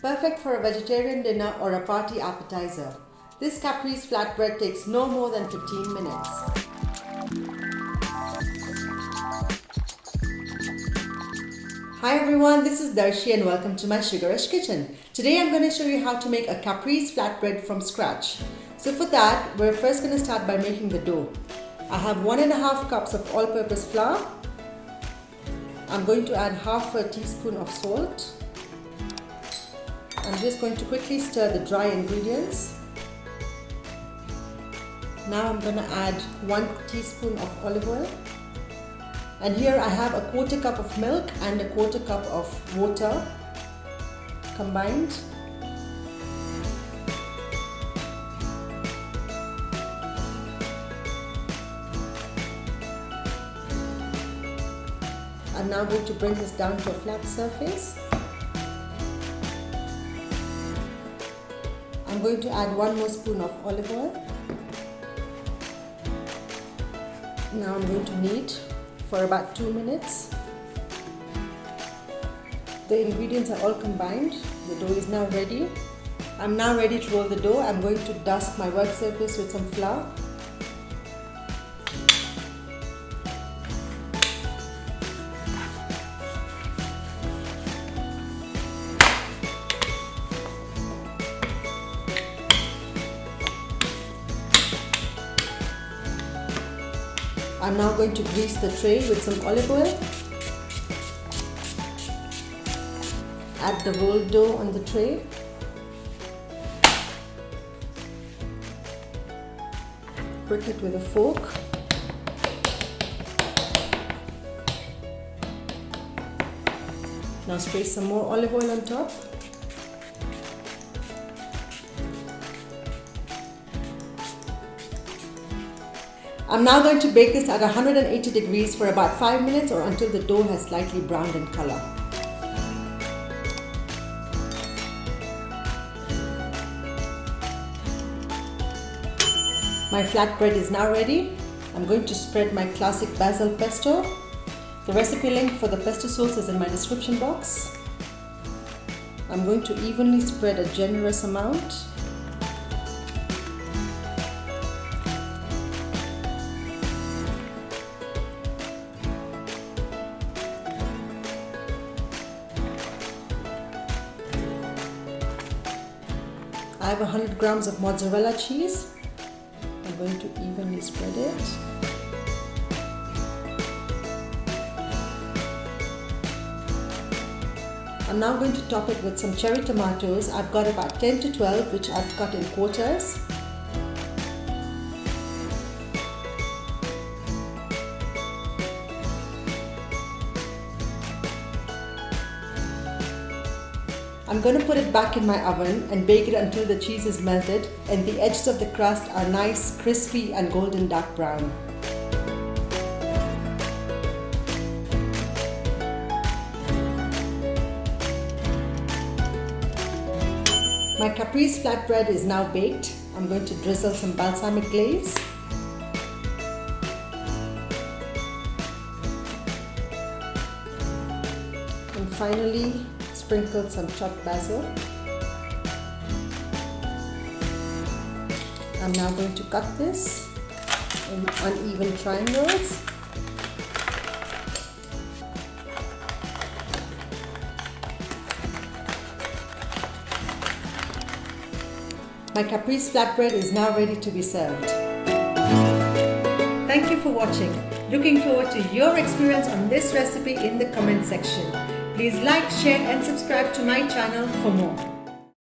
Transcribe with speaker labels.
Speaker 1: Perfect for a vegetarian dinner or a party appetizer. This Caprese flatbread takes no more than 15 minutes. Hi everyone, this is Darshi and welcome to my Sugarush kitchen. Today I'm going to show you how to make a Caprese flatbread from scratch. So for that, we're first going to start by making the dough. I have 1.5 cups of all-purpose flour. I'm going to add half a teaspoon of salt. I'm just going to quickly stir the dry ingredients. Now I'm going to add 1 teaspoon of olive oil. And here I have a 1/4 cup of milk and a 1/4 cup of water combined. I'm now going to bring this down to a flat surface. I'm going to add 1 more spoon of olive oil. Now I'm going to knead for about 2 minutes. The ingredients are all combined. The dough is now ready. I'm now ready to roll the dough. I'm going to dust my work surface with some flour. I'm now going to grease the tray with some olive oil. Add the rolled dough on the tray. Prick it with a fork. Now spray some more olive oil on top. I'm now going to bake this at 180 degrees for about 5 minutes or until the dough has slightly browned in color. My flatbread is now ready. I'm going to spread my classic Basil pesto. The recipe link for the pesto sauce is in my description box. I'm going to evenly spread a generous amount. I have 100 grams of mozzarella cheese. I'm going to evenly spread it. I'm now going to top it with some cherry tomatoes. I've got about 10 to 12 which I've cut in quarters. I'm going to put it back in my oven and bake it until the cheese is melted and the edges of the crust are nice, crispy and golden dark brown. My Caprese flatbread is now baked. I'm going to drizzle some balsamic glaze. And finally, sprinkle some chopped basil. I'm now going to cut this in uneven triangles. My Caprese flatbread is now ready to be served. Thank you for watching. Looking forward to your experience on this recipe in the comment section. Please like, share and subscribe to my channel for more.